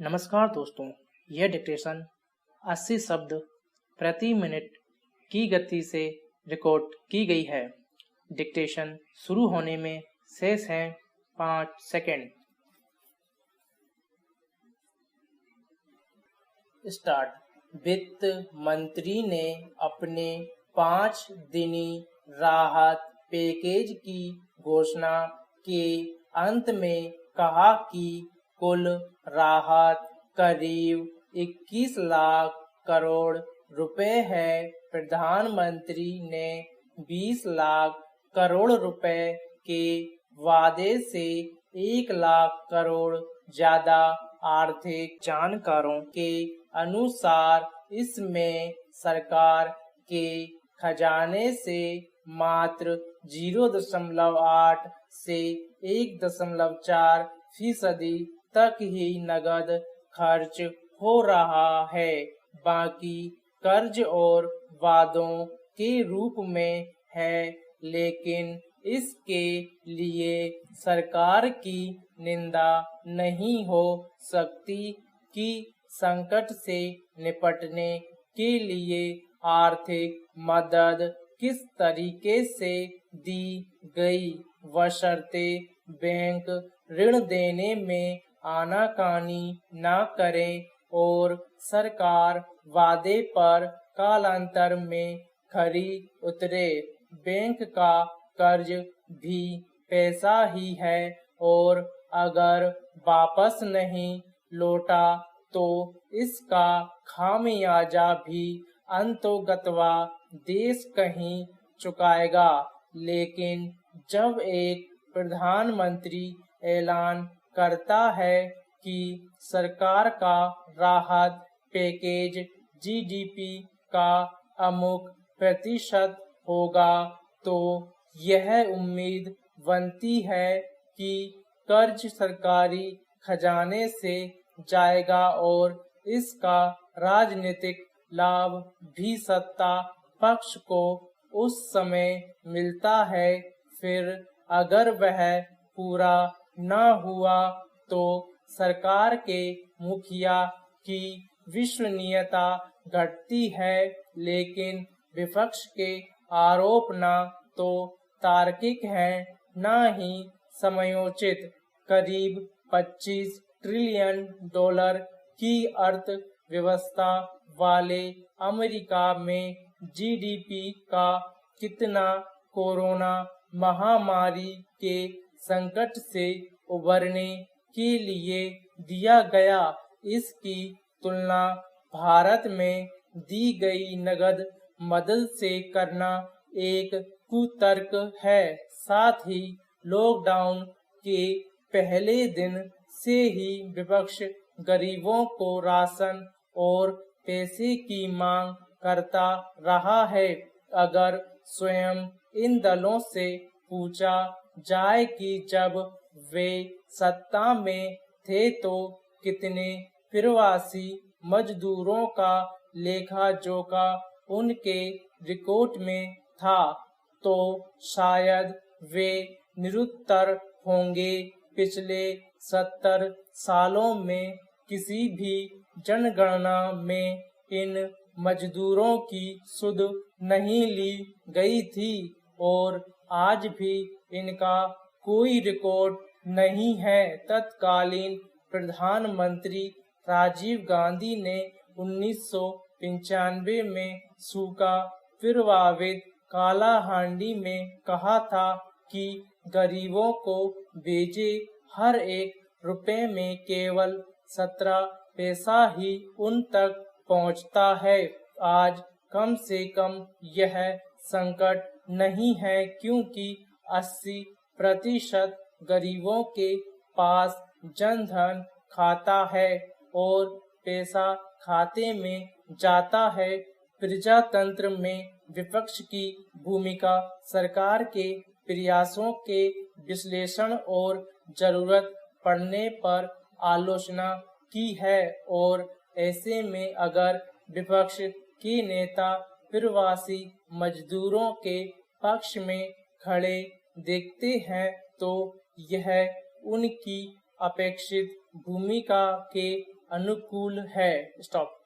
नमस्कार दोस्तों, यह डिक्टेशन 80 शब्द प्रति मिनट की गति से रिकॉर्ड की गई है। डिक्टेशन शुरू होने में शेष हैं 5 सेकंड। स्टार्ट। वित्त मंत्री ने अपने 5 दिनी राहत पैकेज की घोषणा के अंत में कहा कि कुल राहत करीब 21 लाख करोड़ रुपए है। प्रधानमंत्री ने 20 लाख करोड़ रुपए के वादे से 1 लाख करोड़ ज्यादा। आर्थिक जानकारों के अनुसार इसमें सरकार के खजाने से मात्र 0.8 से 1.4% तक ही नगद खर्च हो रहा है। बाकी कर्ज और वादों के रूप में है, लेकिन इसके लिए सरकार की निंदा नहीं हो सकती कि संकट से निपटने के लिए आर्थिक मदद किस तरीके से दी गई, बशर्ते बैंक ऋण देने में आनाकानी न करे और सरकार वादे पर कालांतर में खरी उतरे। बैंक का कर्ज भी पैसा ही है और अगर वापस नहीं लौटा तो इसका खामियाजा भी अंतोगत्वा देश कहीं चुकाएगा। लेकिन जब एक प्रधानमंत्री ऐलान करता है कि सरकार का राहत पैकेज जीडीपी का अमुक प्रतिशत होगा, तो यह उम्मीद बनती है कि कर्ज सरकारी खजाने से जाएगा और इसका राजनीतिक लाभ भी सत्ता पक्ष को उस समय मिलता है। फिर अगर वह पूरा न हुआ तो सरकार के मुखिया की विश्वसनीयता घटती है। लेकिन विपक्ष के आरोप न तो तार्किक हैं न ही समयोचित। करीब 25 ट्रिलियन डॉलर की अर्थव्यवस्था वाले अमेरिका में जीडीपी का कितना कोरोना महामारी के संकट से उबरने के लिए दिया गया, इसकी तुलना भारत में दी गई नगद मदद से करना एक कुतर्क है। साथ ही लॉकडाउन के पहले दिन से ही विपक्ष गरीबों को राशन और पैसे की मांग करता रहा है। अगर स्वयं इन दलों से पूछा जाए कि जब वे सत्ता में थे तो कितने प्रवासी मजदूरों का लेखा जोखा उनके रिकॉर्ड में था, तो शायद वे निरुत्तर होंगे। पिछले 70 सालों में किसी भी जनगणना में इन मजदूरों की सुध नहीं ली गई थी और आज भी इनका कोई रिकॉर्ड नहीं है। तत्कालीन प्रधानमंत्री राजीव गांधी ने 1995 में सूखा प्रभावित कालाहांडी में कहा था कि गरीबों को भेजे हर एक रुपए में केवल 17 पैसा ही उन तक पहुंचता है। आज कम से कम यह संकट नहीं है, क्योंकि 80% गरीबों के पास जनधन खाता है और पैसा खाते में जाता है। प्रजातंत्र में विपक्ष की भूमिका सरकार के प्रयासों के विश्लेषण और जरूरत पड़ने पर आलोचना की है और ऐसे में अगर विपक्ष के नेता प्रवासी मजदूरों के पक्ष में खड़े देखते हैं तो यह उनकी अपेक्षित भूमिका के अनुकूल है। स्टॉप।